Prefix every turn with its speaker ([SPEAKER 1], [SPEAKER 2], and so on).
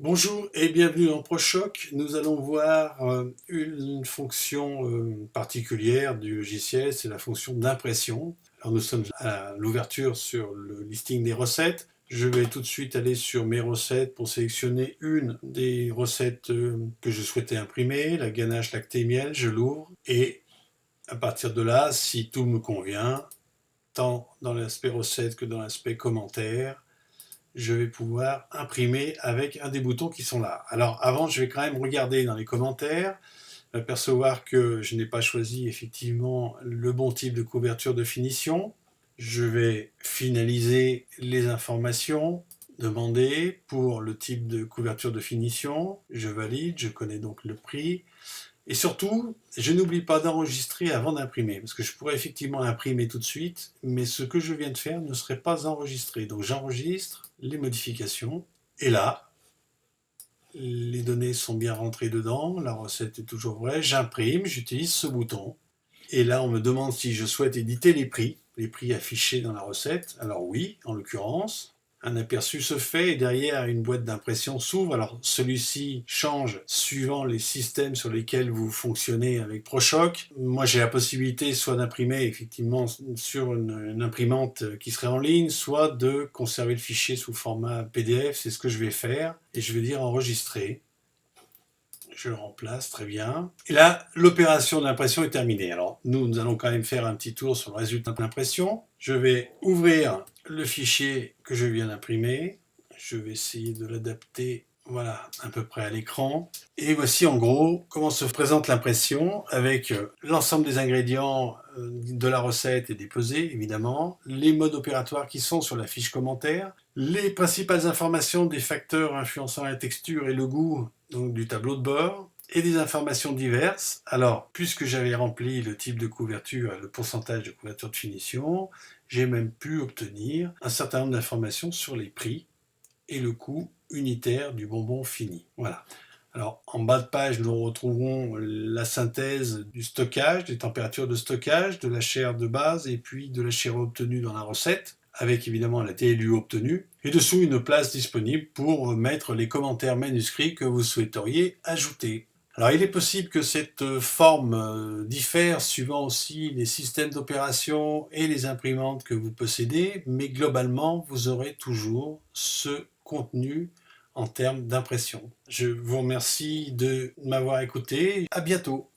[SPEAKER 1] Bonjour et bienvenue dans ProChoc. Nous allons voir une fonction particulière du logiciel, c'est la fonction d'impression. Alors nous sommes à l'ouverture sur le listing des recettes. Je vais tout de suite aller sur mes recettes pour sélectionner une des recettes que je souhaitais imprimer, la ganache lactée miel. Je l'ouvre et à partir de là, si tout me convient, tant dans l'aspect recette que dans l'aspect commentaire, je vais pouvoir imprimer avec un des boutons qui sont là. Alors avant, je vais quand même regarder dans les commentaires, apercevoir que je n'ai pas choisi effectivement le bon type de couverture de finition. Je vais finaliser les informations demandées pour le type de couverture de finition. Je valide, je connais donc le prix. Et surtout, je n'oublie pas d'enregistrer avant d'imprimer, parce que je pourrais effectivement imprimer tout de suite, mais ce que je viens de faire ne serait pas enregistré. Donc j'enregistre les modifications, et là, les données sont bien rentrées dedans, la recette est toujours vraie, j'imprime, j'utilise ce bouton, et là on me demande si je souhaite éditer les prix affichés dans la recette. Alors oui, en l'occurrence. Un aperçu se fait et derrière une boîte d'impression s'ouvre. Alors celui-ci change suivant les systèmes sur lesquels vous fonctionnez avec ProChoc. Moi j'ai la possibilité soit d'imprimer effectivement sur une imprimante qui serait en ligne, soit de conserver le fichier sous format PDF. C'est ce que je vais faire et je vais dire enregistrer. Je le remplace, très bien. Et là, l'opération d'impression est terminée. Alors, nous allons quand même faire un petit tour sur le résultat d'impression. Je vais ouvrir le fichier que je viens d'imprimer. Je vais essayer de l'adapter, voilà, à peu près à l'écran. Et voici en gros comment se présente l'impression avec l'ensemble des ingrédients de la recette et des pesées, évidemment, les modes opératoires qui sont sur la fiche commentaire, les principales informations des facteurs influençant la texture et le goût, donc du tableau de bord, et des informations diverses. Alors, puisque j'avais rempli le type de couverture et le pourcentage de couverture de finition, j'ai même pu obtenir un certain nombre d'informations sur les prix et le coût unitaire du bonbon fini. Voilà. Alors, en bas de page, nous retrouverons la synthèse du stockage, des températures de stockage, de la chair de base et puis de la chair obtenue dans la recette, avec évidemment la TLU obtenue, et dessous une place disponible pour mettre les commentaires manuscrits que vous souhaiteriez ajouter. Alors il est possible que cette forme diffère suivant aussi les systèmes d'opération et les imprimantes que vous possédez, mais globalement vous aurez toujours ce contenu en termes d'impression. Je vous remercie de m'avoir écouté. À bientôt.